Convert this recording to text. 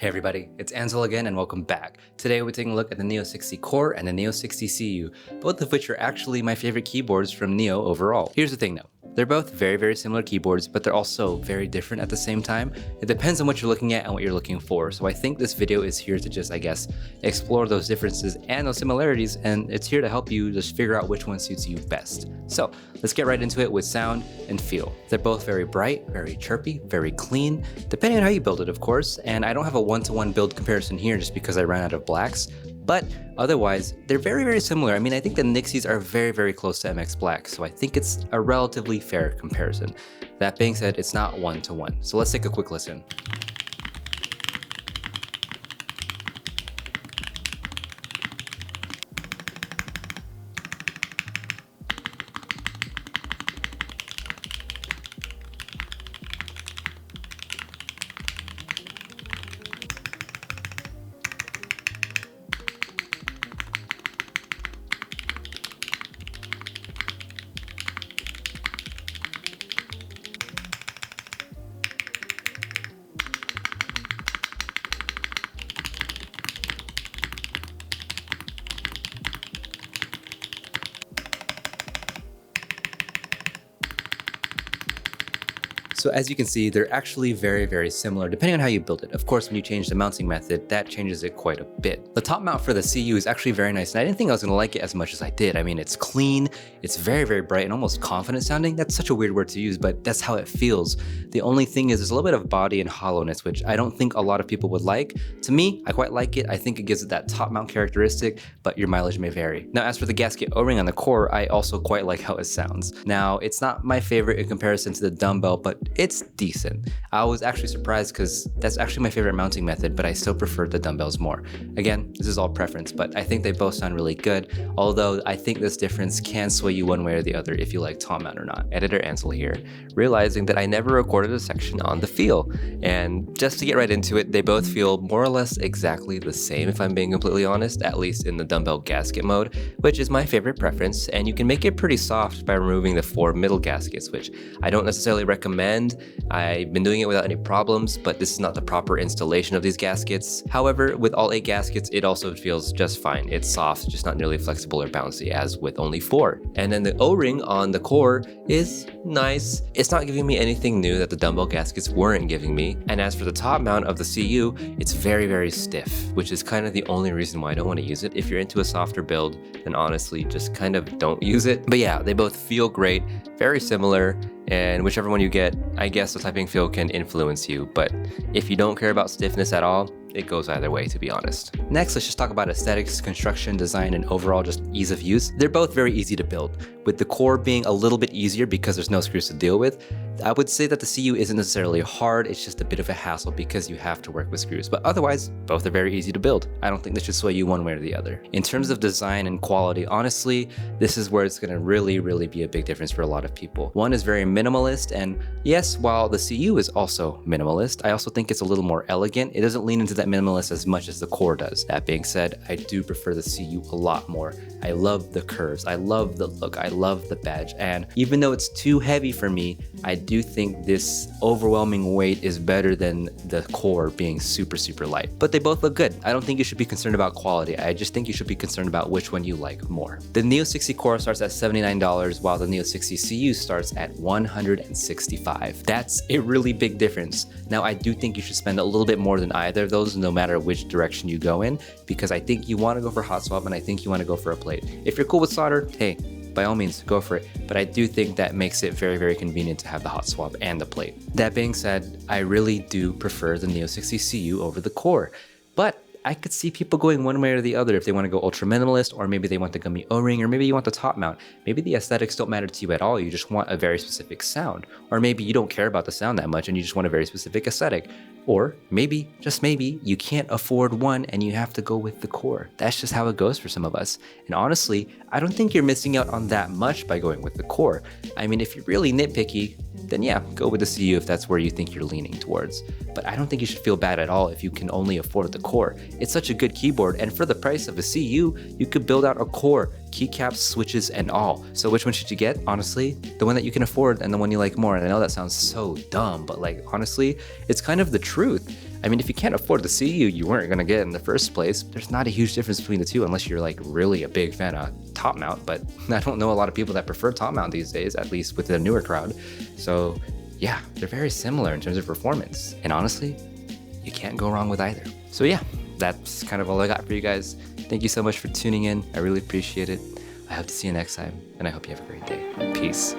Hey everybody, it's Ansel again and welcome back. Today we're taking a look at the Neo60 Core and the Neo60 CU, both of which are actually my favorite keyboards from Neo overall. Here's the thing though, they're both very similar keyboards, but they're also very different at the same time. It depends on what you're looking at and what you're looking for, so I think this video is here to just, explore those differences and those similarities, and it's here to help you just figure out which one suits you best. So let's get right into it with sound and feel. They're both very bright, very chirpy, very clean, depending on how you build it of course, and I don't have a one-to-one build comparison here just because I ran out of blacks, but otherwise they're very similar. I mean, I think the Nixies are very close to MX Black, so I think it's a relatively fair comparison. That being said, it's not one-to-one, so let's take a quick listen. So as you can see, they're actually very similar depending on how you build it. Of course, when you change the mounting method, that changes it quite a bit. The top mount for the CU is actually very nice, and I didn't think I was gonna like it as much as I did. I mean, it's clean, it's very bright and almost confident sounding. That's such a weird word to use, but that's how it feels. The only thing is there's a little bit of body and hollowness, which I don't think a lot of people would like. To me, I quite like it. I think it gives it that top mount characteristic, but your mileage may vary. Now, as for the gasket O-ring on the core, I also quite like how it sounds. Now, it's not my favorite in comparison to the dumbbell, but it's decent. I was actually surprised because that's actually my favorite mounting method, but I still prefer the dumbbells more. Again, this is all preference, but I think they both sound really good, although I think this difference can sway you one way or the other if you like top mount or not. Editor Ansel here, realizing that I never recorded a section on the feel, and just to get right into it, they both feel more or less exactly the same if I'm being completely honest, at least in the dumbbell gasket mode, which is my favorite preference, and you can make it pretty soft by removing the 4 middle gaskets, which I don't necessarily recommend. I've been doing it without any problems, but this is not the proper installation of these gaskets. However, with all 8 gaskets, it also feels just fine. It's soft, just not nearly flexible or bouncy as with only 4. And then the O-ring on the core is nice. It's not giving me anything new that the dumbbell gaskets weren't giving me. And as for the top mount of the CU, it's very stiff, which is kind of the only reason why I don't want to use it. If you're into a softer build, then honestly, just kind of don't use it. But yeah, they both feel great, very similar, and whichever one you get, I guess the typing feel can influence you, but if you don't care about stiffness at all, it goes either way, to be honest. Next, let's just talk about aesthetics, construction, design, and overall just ease of use. They're both very easy to build, with the core being a little bit easier because there's no screws to deal with. I would say that the CU isn't necessarily hard, it's just a bit of a hassle because you have to work with screws, but otherwise, both are very easy to build. I don't think this should sway you one way or the other. In terms of design and quality, honestly, this is where it's gonna really be a big difference for a lot of people. One is very minimalist, and yes, while the CU is also minimalist, I also think it's a little more elegant. It doesn't lean into that minimalist as much as the core does. That being said, I do prefer the CU a lot more. I love the curves, I love the look, I love the badge, and even though it's too heavy for me, I do think this overwhelming weight is better than the core being super light. But they both look good. I don't think you should be concerned about quality. I just think you should be concerned about which one you like more. The Neo60 Core starts at $79, while the Neo60 CU starts at $165. That's a really big difference. Now, I do think you should spend a little bit more than either of those, no matter which direction you go in, because I think you want to go for hot swap and I think you want to go for a plate. If you're cool with solder, hey, by all means, go for it. But I do think that makes it very convenient to have the hot swap and the plate. That being said, I really do prefer the Neo60 CU over the core. But I could see people going one way or the other if they want to go ultra minimalist, or maybe they want the gummy O-ring, or maybe you want the top mount. Maybe the aesthetics don't matter to you at all, you just want a very specific sound. Or maybe you don't care about the sound that much and you just want a very specific aesthetic. Or maybe, just maybe, you can't afford one and you have to go with the core. That's just how it goes for some of us. And honestly, I don't think you're missing out on that much by going with the core. I mean, if you're really nitpicky, then yeah, go with the CU if that's where you think you're leaning towards. But I don't think you should feel bad at all if you can only afford the core. It's such a good keyboard, and for the price of a CU, you could build out a core, keycaps, switches, and all. So which one should you get? Honestly, the one that you can afford and the one you like more. And I know that sounds so dumb, but like honestly, it's kind of the truth. I mean, if you can't afford the CU you weren't gonna get in the first place, there's not a huge difference between the two unless you're like really a big fan of top mount, but I don't know a lot of people that prefer top mount these days, at least with the newer crowd. So yeah, they're very similar in terms of performance. And honestly, you can't go wrong with either. So yeah, that's kind of all I got for you guys. Thank you so much for tuning in. I really appreciate it. I hope to see you next time, and I hope you have a great day. Peace.